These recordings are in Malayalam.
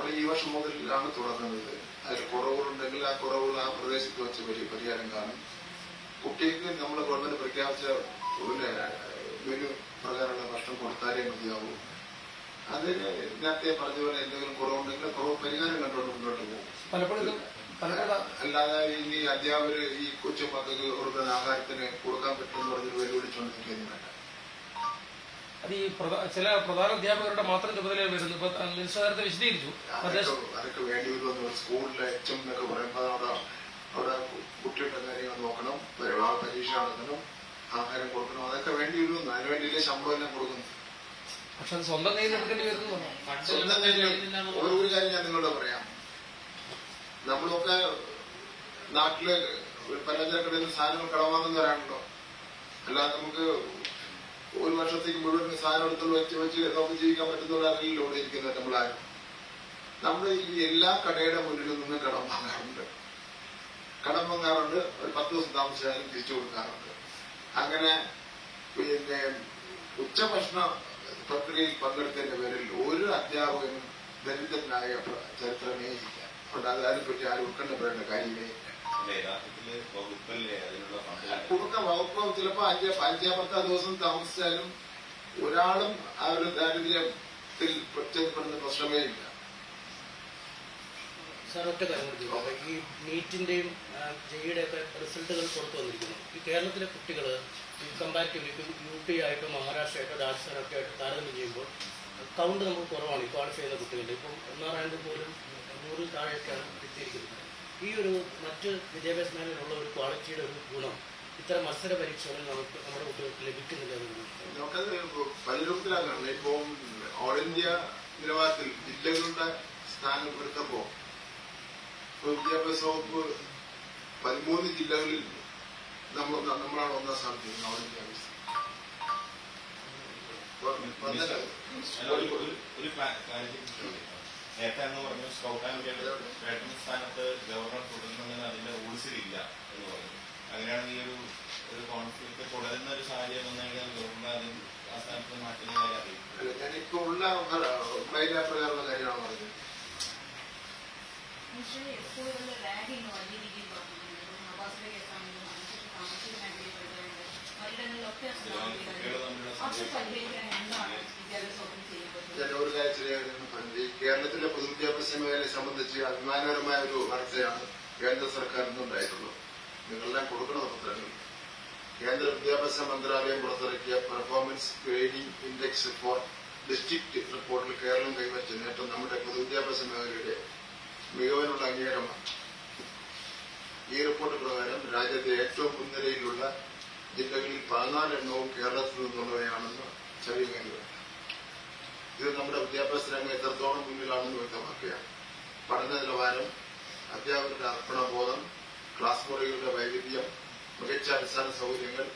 നമ്മൾ ഈ വർഷം മുതലാണ് തുടങ്ങുന്നത്. അതിൽ കുറവുകളുണ്ടെങ്കിൽ ആ കുറവുകൾ ആ പ്രദേശത്ത് വെച്ച് പരിഹാരം കാണും. കുട്ടിക്ക് നമ്മൾ ഗവൺമെന്റ് പ്രഖ്യാപിച്ച മെനു പ്രകാരമുള്ള ഭക്ഷണം കൊടുത്താലേ മതിയാവും. അതിന് നേരത്തെ പറഞ്ഞതുപോലെ എന്തെങ്കിലും കുറവുണ്ടെങ്കിൽ കുറവ് പരിഹാരം കണ്ടുകൊണ്ട് മുന്നോട്ട് പോകും. അല്ലാതെ ഇനി അധ്യാപകർ ഈ കൊച്ചു മക്കൾക്ക് കൊടുക്കുന്ന ആഹാരത്തിന് കൊടുക്കാൻ പറ്റുമെന്ന് പറഞ്ഞൊരു വെല്ലുവിളിച്ചുകൊണ്ടിരിക്കുന്നു വേണ്ട. അത് ഈ ചില പ്രധാന അധ്യാപകരുടെ മാത്രം ചുമതലയിൽ വരുന്നു. ഇപ്പൊ മിനിസ്റ്റർ വിശദീകരിച്ചു അതൊക്കെ വേണ്ടി വരുമെന്ന്. സ്കൂളിലെ എച്ചം എന്നൊക്കെ പറയുമ്പോൾ അവിടെ കുട്ടികളുടെ കാര്യങ്ങൾ നോക്കണം, പരീക്ഷ നടത്തണം, ആഹാരം കൊടുക്കണം, അതൊക്കെ വേണ്ടി വരുമെന്ന്. അതിന് വേണ്ടിയില്ലേ ശമ്പളം എല്ലാം കൊടുക്കുന്നു. പക്ഷെ അത് സ്വന്തം കയ്യിൽ എടുക്കേണ്ടി വരുന്നു. സ്വന്തം കയ്യിൽ ഒരു കാര്യം ഞാൻ നിങ്ങളോട് പറയാം. നമ്മളൊക്കെ നാട്ടില് പലചരക്കടയിൽ നിന്ന് സാധനങ്ങൾ കടവാങ്ങുന്നവരാണല്ലോ. അല്ലാതെ നമുക്ക് ഒരു വർഷത്തേക്ക് മുഴുവൻ സാധനം എടുത്തുള്ള വെച്ച് നമുക്ക് ജീവിക്കാൻ പറ്റുന്നവരല്ലോ ഇവിടെ ഇരിക്കുന്നത് നമ്മളാരും. നമ്മൾ ഈ എല്ലാ കടയുടെ മുന്നിൽ നിന്ന് കടം വാങ്ങാറുണ്ട്. ഒരു 10 ദിവസം താമസിച്ചാലും തിരിച്ചു കൊടുക്കാറുണ്ട്. അങ്ങനെ പിന്നെ ഉച്ചഭക്ഷണ പ്രക്രിയയിൽ പങ്കെടുത്തതിന്റെ പേരിൽ ഒരു അധ്യാപകനും ദരിദ്രനായ ചരിത്രമേ ഇല്ല. അതുകൊണ്ട് അതിനെപ്പറ്റി ആരും ഉത്കണ്ഠപ്പെടേണ്ട കാര്യമേ ഇല്ല. കൊടുക്ക വകുപ്പ് ചിലപ്പോ 5-10 ദിവസം താമസിച്ചാലും ഒരാളും ആ ഒരു ദാരിദ്ര്യത്തിൽ പ്രത്യക്ഷപ്പെടുന്ന പ്രശ്നമേ ഇല്ല. സാർ, ഒറ്റ കാര്യം കൂടി, ഈ നീറ്റിന്റെയും ജെഇയുടെ ഒക്കെ റിസൾട്ടുകൾ പുറത്തു വന്നിരിക്കുന്നു. ഈ കേരളത്തിലെ കുട്ടികൾ കമ്പാരിറ്റീവ്ലി UP ആയിട്ടോ മഹാരാഷ്ട്രയായിട്ടോ രാജസ്ഥാനൊക്കെ ആയിട്ട് താരതമ്യം ചെയ്യുമ്പോൾ കൗണ്ട് നമുക്ക് കുറവാണ് ഈ ക്വാളിഫൈ ചെയ്യുന്ന കുട്ടികളുടെ. ഇപ്പം 1ാം റാങ്ക് പോലും 100 താഴേക്കാണ് എത്തിയിരിക്കുന്നത്. ഈ ഒരു മറ്റ് വിദ്യാഭ്യാസ മേഖലയിലുള്ള ഒരു ക്വാളിറ്റിയുടെ ഒരു ഗുണം ഇത്തരം മത്സര പരീക്ഷകളിൽ നമ്മുടെ കുട്ടികൾക്ക് ലഭിക്കുന്നില്ല. നമുക്കത് പല രൂപത്തിലാക്കണം. ഇപ്പോ ഓൾ ഇന്ത്യ നിലവാരത്തിൽ ജില്ലകളുടെ സ്ഥാനം എടുത്തപ്പോ വിദ്യാഭ്യാസ വകുപ്പ് 13 ജില്ലകളിൽ നമ്മളാണ് 1ാം സ്ഥാനത്ത്. ഓൾ ഇന്ത്യ നേരത്തെ എന്ന് പറഞ്ഞു സ്കൗട്ട് ആൻഡ് ഗൈഡ് വേട്ടൻ സ്ഥാനത്ത് ഗവർണർ തുടരുന്നതിന് അതിന്റെ റൂൾസിലില്ല എന്ന് പറഞ്ഞു. അങ്ങനെയാണെങ്കിൽ ഒരു കോൺഫ്ലിക്ട് തുടരുന്ന ഒരു സാഹചര്യം വന്നു കഴിഞ്ഞാൽ ഗവർണർ അതിൽ ആ സ്ഥാനത്ത് മാറ്റുന്ന കാര്യം അറിയില്ല. ഞാനിപ്പോ ഉള്ള പ്രകാരമുള്ള കാര്യമാണ് പറഞ്ഞത്. ഒരു കാര്യം കേരളത്തിലെ പൊതുവിദ്യാഭ്യാസ മേഖലയെ സംബന്ധിച്ച് അഭിമാനകരമായ ഒരു വാർത്തയാണ് കേന്ദ്ര സർക്കാരിൽ നിന്നുണ്ടായിട്ടുള്ളത്. നിങ്ങളെല്ലാം കൊടുക്കുന്ന പത്രങ്ങൾ. കേന്ദ്ര വിദ്യാഭ്യാസ മന്ത്രാലയം പുറത്തിറക്കിയ performance grading index for district റിപ്പോർട്ടിൽ കേരളം കൈവരിച്ച നേട്ടം നമ്മുടെ പൊതുവിദ്യാഭ്യാസ മേഖലയുടെ മികവിനുള്ള അംഗീകാരമാണ്. ഈ റിപ്പോർട്ട് പ്രകാരം രാജ്യത്തെ ഏറ്റവും മുൻനിരയിലുള്ള ജില്ലകളിൽ 14 എണ്ണവും കേരളത്തിൽ നിന്നുള്ളവയാണെന്ന് ചെറിയ കാര്യമാണ്. ഇത് നമ്മുടെ വിദ്യാഭ്യാസ രംഗം എത്രത്തോളം മുന്നിലാണെന്ന് വ്യക്തമാക്കുകയാണ്. പഠന നിലവാരം, അധ്യാപകരുടെ അർപ്പണബോധം, ക്ലാസ് മുറികളുടെ വൈവിധ്യം, മികച്ച അടിസ്ഥാന സൗകര്യങ്ങൾ,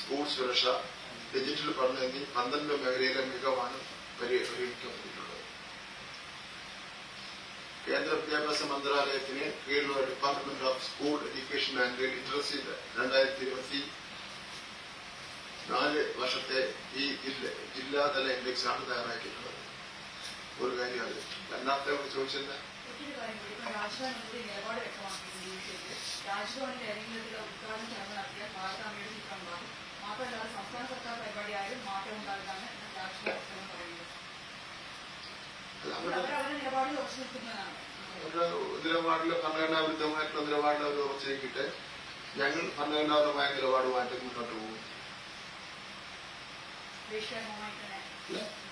സ്കൂൾ സുരക്ഷ, ഡിജിറ്റൽ പഠനം എന്നീ 12 മേഖലയിലെ മികവാണ് പരിഗണിക്കപ്പെട്ടിട്ടുള്ളത്. കേന്ദ്ര വിദ്യാഭ്യാസ മന്ത്രാലയത്തിന് കീഴിലുള്ള department of school education and literacy 2024 വർഷത്തെ ഈ ജില്ലാതല ഇൻഡെക്സ് ആണ് തയ്യാറാക്കിയിട്ടുള്ളത്. ഒരു കാര്യം അത്. രണ്ടാമത്തെ ചോദിച്ചത് നിലപാടില് ഭരണഘടനാ വിരുദ്ധമായിട്ടുള്ള നിലപാടിൽ അവർ ഉറച്ചിരിക്കട്ടെ. ഞങ്ങൾ ഭരണഘടനാപരമായ നിലപാടുമായിട്ട് മുന്നോട്ട് പോകും.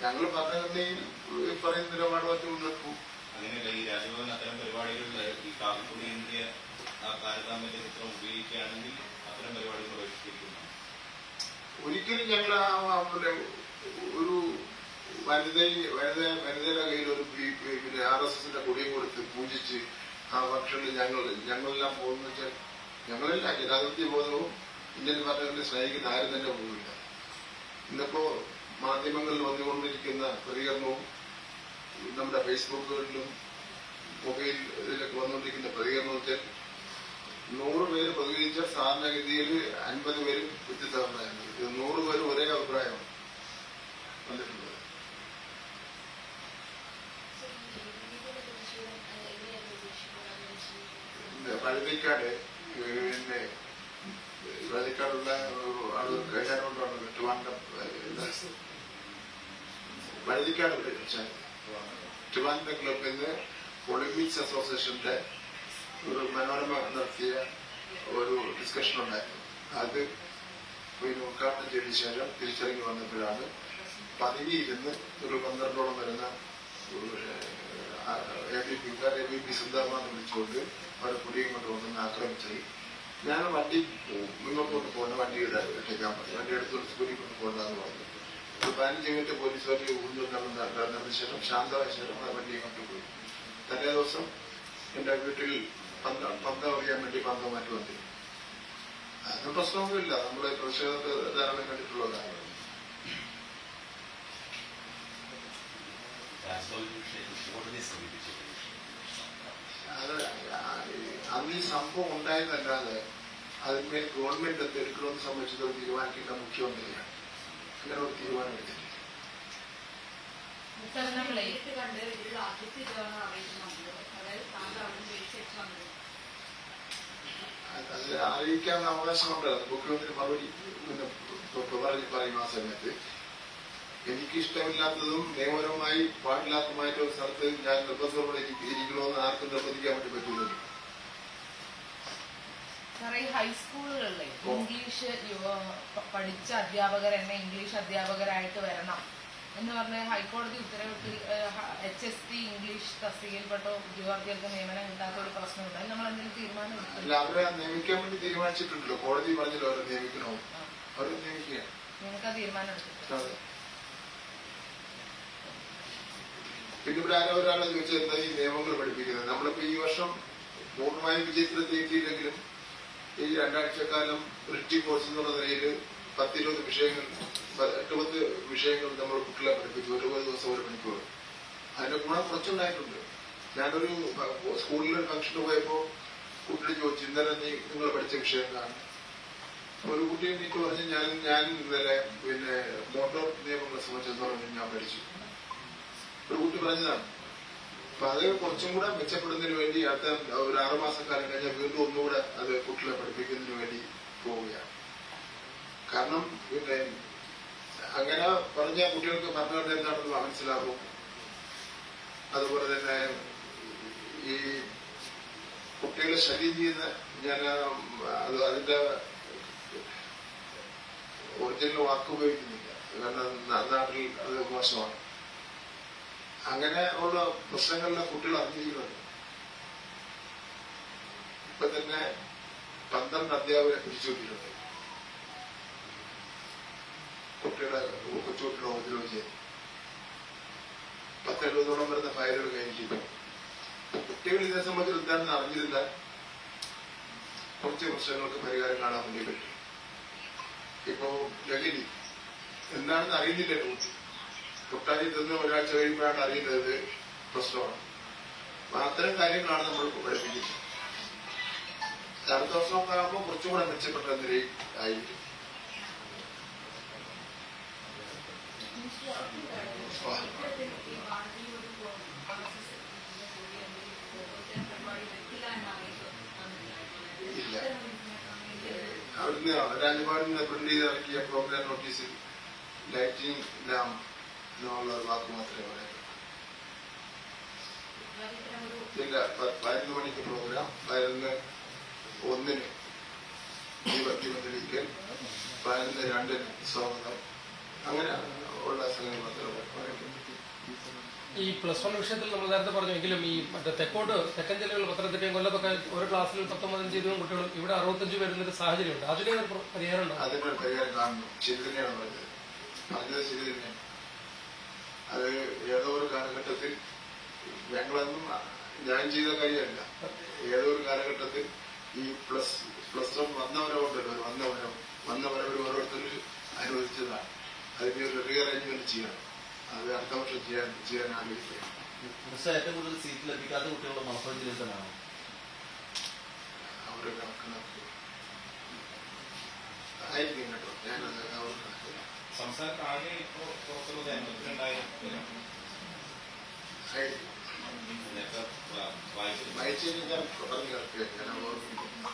ഞങ്ങൾ ഭരണഘടനയിൽ പറയുന്ന നിലപാടുമായിട്ട് മുന്നോട്ട് പോകും. അങ്ങനെയല്ല, ഈ രാജ്ഭവൻ അത്തരം പരിപാടികളിൽ ഈ കാപ്പിക്കുടി ഇന്ത്യ ആ താരതമ്യത്തെ ചിത്രം ഉപയോഗിക്കുകയാണെങ്കിൽ അത്തരം പരിപാടികൾ ബഹിഷ്കരിക്കുന്നു. ഒരിക്കലും ഞങ്ങൾ ഒരു വനിതയുടെ കയ്യിൽ ഒരു RSSന്റെ കൊടിയും കൊടുത്ത് പൂജിച്ച് ആ ഭക്ഷണം ഞങ്ങളെല്ലാം പോകുന്ന വെച്ചാൽ ഞങ്ങളെല്ലാം ജനാധിപത്യ ബോധവും ഇന്ത്യൻ ഭരണഘടനയെ സ്നേഹിക്കുന്ന ആരും തന്നെ പോകില്ല. ഇന്നിപ്പോ മാധ്യമങ്ങളിൽ വന്നുകൊണ്ടിരിക്കുന്ന പ്രതികരണവും നമ്മുടെ ഫേസ്ബുക്കുകളിലും മൊബൈലിലൊക്കെ വന്നുകൊണ്ടിരിക്കുന്ന പ്രതികരണം വെച്ചാൽ 100 പേര് പ്രതികരിച്ചാൽ സാധാരണഗതിയിൽ 50 പേരും വ്യത്യസ്ത അഭിപ്രായമാണ്. ഇത് 100 പേരും ഒരേ അഭിപ്രായമാണ് വന്നിട്ടുള്ളത്. വഴുതിക്കാട് പിന്നെ വഴുതിക്കാടുള്ള ആള് കഴിഞ്ഞാലുകൊണ്ടാണ് വഴുതിക്കാട് ട്രിവാൻഡ്രം ക്ലബിൽ നിന്ന് ഒളിമ്പിക്സ് അസോസിയേഷന്റെ ഒരു മനോരമ നടത്തിയ ഒരു ഡിസ്കഷൻ ഉണ്ടായിരുന്നു. അത് പിന്നെ ഉദ്ഘാടനം ചെയ്ത ശേഷം തിരിച്ചിറങ്ങി വന്നപ്പോഴാണ് പതിവിയിരുന്ന് ഒരു 12ഓളം വരുന്ന ABP സിന്ദാബാദ് വിളിച്ചുകൊണ്ട് അവരെ കുടിയും കൊണ്ട് കൊണ്ടുവന്ന് ആക്രമിച്ചത്. ഞാൻ വണ്ടി മുന്നോട്ട് പോകേണ്ട വണ്ടി ഇട്ടേക്കാൻ പറഞ്ഞു. വണ്ടി എടുത്തുകൊണ്ട് സ്കൂളിൽ കൊണ്ട് പോകണ്ടെന്ന് പറഞ്ഞു. ഒരു 15 മിനിറ്റ് പോലീസുകാർ നടന്ന ശേഷം ശാന്തമായ ശേഷം ആ വണ്ടി കൊണ്ടുപോയി. തലേ ദിവസം എന്റെ വീട്ടിൽ പന്തം അറിയാൻ വേണ്ടി പന്തം മാറ്റി വന്നിരുന്നു. അതിന് പ്രശ്നമൊന്നുമില്ല. നമ്മളെ പ്രതിഷേധത്തെ ധാരാളം കണ്ടിട്ടുള്ളതാണ്. അത് അന്ന് ഈ സംഭവം ഉണ്ടായതല്ലാതെ അതിന്മേൽ ഗവൺമെന്റ് എന്ത് എടുക്കണമെന്ന് സംബന്ധിച്ചത് തീരുമാനിക്കേണ്ട മുഖ്യമന്ത്രിയാണ്. അങ്ങനെ ഒരു തീരുമാനം എടുത്തിട്ടില്ല. അത് അറിയിക്കാവുന്ന അവകാശമുണ്ട്. മുഖ്യമന്ത്രി മറുപടി പറയും ആ സമയത്ത്. എനിക്കിഷ്ടമില്ലാത്തതും നിയമപരമായി പാടില്ലാത്തതുമായിട്ടുള്ള സ്ഥലത്ത് ഞാൻ നിർബന്ധത്തോടെ ഇരിക്കണമെന്ന് ആർക്കും നിർബന്ധിക്കാൻ വേണ്ടി പറ്റില്ല. ഹൈസ്കൂളുകളിലെ ഇംഗ്ലീഷ് പഠിച്ച അധ്യാപകർ തന്നെ ഇംഗ്ലീഷ് അധ്യാപകരായിട്ട് വരണം എന്ന് പറഞ്ഞ ഹൈക്കോടതി ഉത്തരവിട്ട് HST ഇംഗ്ലീഷ് തസ്തികയിൽപ്പെട്ട ഉദ്യോഗാർത്ഥികൾക്ക് നിയമനം കിട്ടാത്ത ഒരു പ്രശ്നമുണ്ട്. അത് നമ്മൾ എന്തെങ്കിലും തീരുമാനം എടുത്തില്ല. അവരെ നിയമിക്കാൻ വേണ്ടി തീരുമാനിച്ചിട്ടുണ്ടല്ലോ. കോടതി പറഞ്ഞല്ലോ അവരെ നിയമിക്കണോ, അവരെ നിയമിക്കുക. നിങ്ങൾക്ക് ആ തീരുമാനം എടുത്തിട്ടുണ്ട്. പിന്നെ ഇവിടെ ഒരാളെ ചോദിച്ചാൽ എന്താ ഈ നിയമങ്ങൾ പഠിപ്പിക്കുന്നത്. നമ്മളിപ്പോ ഈ വർഷം പൂർണ്ണമായും വിജയത്തിലെത്തിയില്ലെങ്കിലും ഈ 2 ആഴ്ചക്കാലം റിറ്റി കോഴ്സ് എന്നുള്ള നിലയിൽ 10-20 വിഷയങ്ങൾ 8-10 വിഷയങ്ങൾ നമ്മൾ കുട്ടികളെ പഠിപ്പിച്ചു. 20 ദിവസം 1 മണിക്കൂർ. അതിന്റെ ഗുണം കുറച്ചുണ്ടായിട്ടുണ്ട്. ഞാനൊരു സ്കൂളിലൊരു ഫംഗ്ഷന് പോയപ്പോ കുട്ടികൾ ചോദിച്ചു, ഇന്നലെ നിങ്ങൾ പഠിച്ച വിഷയം കാണും. ഒരു കുട്ടി എനിക്ക് പറഞ്ഞ് ഞാൻ ഇന്നലെ പിന്നെ മോട്ടോർ നിയമങ്ങളെ സംബന്ധിച്ചിടത്തോളം ഞാൻ പഠിച്ചു. ഒരു കുട്ടി പറഞ്ഞതാണ്. അപ്പൊ അത് കുറച്ചും കൂടെ മെച്ചപ്പെടുന്നതിന് വേണ്ടി അടുത്ത ഒരു 6 മാസക്കാലം കഴിഞ്ഞാൽ വീണ്ടും ഒന്നുകൂടെ അത് കുട്ടികളെ പഠിപ്പിക്കുന്നതിന് വേണ്ടി പോവുകയാണ്. കാരണം പിന്നെ അങ്ങനെ പറഞ്ഞ കുട്ടികൾക്ക് ഭരണഘടന എന്താണെന്ന് മനസ്സിലാകും. അതുപോലെ തന്നെ ഈ കുട്ടികളെ ശല്യം ചെയ്യുന്ന ഞാൻ അതിന്റെ ഒറിജിനൽ വാക്ക് ഉപയോഗിക്കുന്നില്ല. കാരണം നാട്ടിൽ അത് മോശമാണ്. അങ്ങനെ ഉള്ള പ്രശ്നങ്ങളിലെ കുട്ടികൾ അറിഞ്ഞിരിക്കുന്നുണ്ട്. ഇപ്പൊ തന്നെ 12 അധ്യാപകരെ പിരിച്ചുവിട്ടിട്ടുണ്ട്. കൊച്ചുകുട്ടിയുടെ ഉപദ്രവം ചെയ്തു. 10-70ഓളം വരുന്ന ഫയലുകൾ കഴിഞ്ഞിരിക്കും. കുട്ടികൾ ഇതേ സംബന്ധിച്ച് എന്താണെന്ന് അറിഞ്ഞിരുന്ന കുറച്ച് പ്രശ്നങ്ങൾക്ക് പരിഹാരം കാണാൻ വേണ്ടി പറ്റും. ഇപ്പോ ലഹരി എന്താണെന്ന് അറിയുന്നില്ലല്ലോ. കുട്ടാരി തിന്ന് ഒരാഴ്ച കഴിയുമ്പോഴാണ് അറിയുന്നത് പ്രശ്നമാണ്. അത്തരം കാര്യങ്ങളാണ് നമ്മൾ പഠിപ്പിക്കുന്നത്. അടുത്ത വർഷം ആകുമ്പോൾ കുറച്ചും കൂടെ മെച്ചപ്പെട്ട നിലയിൽ ആയിരിക്കും. ഇല്ല, അവിടുന്ന് രാജ്യപാടിന് പ്രിന്റ് ചെയ്ത് ഇറക്കിയ പ്രോഗ്രാം നോട്ടീസിൽ ലൈറ്റിംഗ് ലാം എന്നുള്ള വാക്ക് മാത്രമേ പറയാൻ. ഇല്ല, 11 മണിക്ക് പ്രോഗ്രാം, 11:01 ദീപത്തിരിക്കൽ, 11:02 സ്വാഗതം, അങ്ങനെ ഉള്ള സ്ഥലങ്ങൾ മാത്രമേ പറയുന്നു. ഈ +1 വിഷയത്തിൽ നമ്മൾ നേരത്തെ പറഞ്ഞെങ്കിലും ഈ മറ്റേ തെക്കൻ ജില്ലകൾ പത്തനംതിട്ടയും കൊല്ലത്തൊക്കെ ഒരു ക്ലാസ്സിൽ 19-20 കുട്ടികളും ഇവിടെ 65 വരുന്നൊരു സാഹചര്യമുണ്ട്. അതിനൊരു പരിഹാരം ഉണ്ടോ? അതിനൊരു പരിഹാരം കാണുന്നു. ശരി തന്നെയാണ് പറഞ്ഞത് ശരി തന്നെയാണ്. അത് ഏതോ ഒരു കാലഘട്ടത്തിൽ ഞങ്ങളൊന്നും ഞാൻ ചെയ്ത കാര്യമല്ല. ഏതോ ഒരു കാലഘട്ടത്തിൽ ഈ +1 വന്നവരവുണ്ടല്ലോ, വന്നവരവർ ഓരോരുത്തർ അനുവദിച്ചതാണ്. അതിന്റെ ഒരു റീഅറേഞ്ച്മെന്റ് ചെയ്യണം. അത് അടുത്ത വർഷം ചെയ്യാൻ ആഗ്രഹിക്കുകയാണ്. ഏറ്റവും കൂടുതൽ സീറ്റ് ലഭിക്കാത്ത കുട്ടികളുടെ മലപ്പുറം ജില്ലയിൽ തന്നെയാണോ? അവരുടെ കണക്ക് ആയിരിക്കും കേട്ടോ. ഞാനത് അവർക്ക് കണക്കില്ല. സംസ്ഥാനത്ത് ആകെ ഇപ്പോൾ പുറത്തുള്ളത് 52,000 ആയിരിക്കും. അയച്ചു ഞാൻ പറഞ്ഞു കേൾക്കുക. ഞാൻ ഓർമ്മിക്കുന്നു.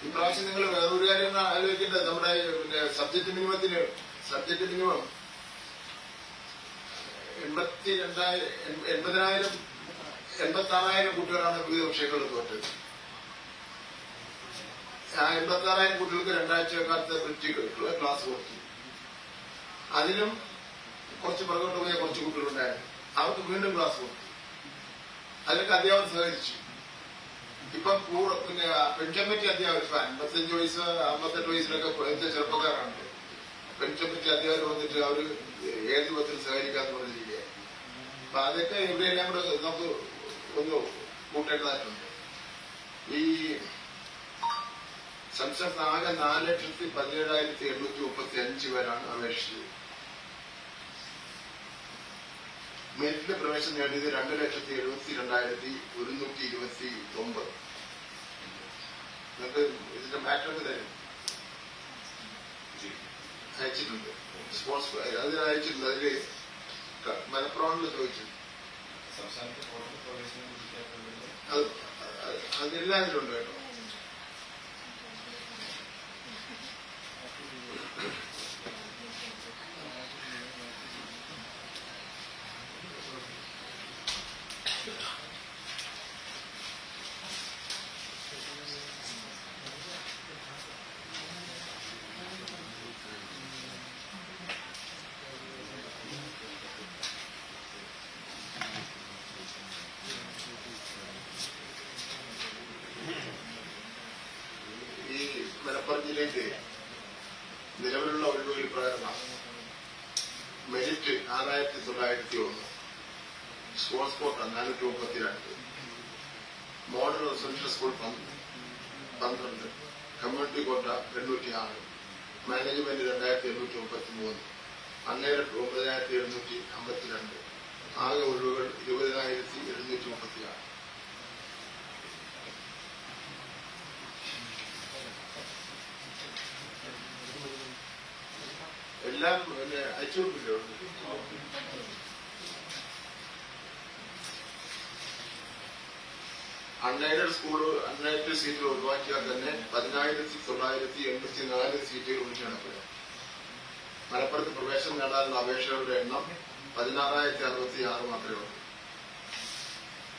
ഇപ്രാവശ്യം നിങ്ങൾ വേറൊരു കാര്യം ആലോചിക്കേണ്ടത്, നമ്മുടെ പിന്നെ സബ്ജക്ട് മിനിമം 86,000 കുട്ടികളാണ് വിവിധ വിഷയങ്ങളിൽ തോറ്റത്. ആ 86,000 കുട്ടികൾക്ക് 2 ആഴ്ചക്കാലത്ത് ബ്രിഡ്ജ് ക്ലാസ് കൊടുത്തു. അതിലും കുറച്ച് പുറകോട്ട് പോയ കുറച്ച് കുട്ടികളുണ്ടായിരുന്നു. അവർക്ക് വീണ്ടും ക്ലാസ് കൊടുത്തു. അതിലൊക്കെ അധ്യാപകർ സഹകരിച്ചു. ഇപ്പം പിന്നെ പെൻകമ്മിറ്റി അധ്യാപകർ 55 വയസ്സ് 58 വയസ്സിലൊക്കെ ചെറുപ്പക്കാരാണ്. പെൻകമ്മിറ്റി അധ്യാപകർ വന്നിട്ട് അവർ ഏത് വിധത്തിൽ സഹകരിക്കാന്ന് പറഞ്ഞ രീതിയായി. അപ്പൊ അതൊക്കെ ഇവിടെയെല്ലാം കൂടെ നമുക്ക് ഒന്ന് കൂട്ടേണ്ടതായിട്ടുണ്ട്. ഈ സംസ്ഥാനത്ത് ആകെ 4,17,835 പേരാണ് അപേക്ഷിച്ചത്. മെറിറ്റിൽ പ്രവേശനം നേടിയത് 2,72,129. നിങ്ങൾക്ക് ഇതിന്റെ മാറ്റൊക്കെ തരും അയച്ചിട്ടുണ്ട്. സ്പോർട്സ് അതിന് അയച്ചിട്ടുണ്ട്. അതില് മലപ്പുറമിൽ ചോദിച്ചു. സംസ്ഥാനത്തെ ടോട്ടൽ പ്രവേശനം അതെല്ലാം ഇതിലുണ്ട് കേട്ടോ. മലപ്പുറം ജില്ലയിലെ നിലവിലുള്ള ഒഴിവുകൾ പ്രകാരമാണ്. Merit 6,901, sports quota 432, model residential school 12, community quota 806, management 2,833, അന്നേരം 9,752. ആകെ ഒഴിവുകൾ 20,736. എല്ലാം പിന്നെ അയച്ചുകൊടുക്കില്ലോ. അൺഎയ്ഡഡ് സീറ്റുകൾ ഒഴിവാക്കിയാൽ തന്നെ 10,984 സീറ്റുകൾ വിളിച്ചാണ്. മലപ്പുറത്ത് പ്രവേശനം നേടാനുള്ള അപേക്ഷകളുടെ എണ്ണം 16,066 മാത്രമേ ഉള്ളൂ.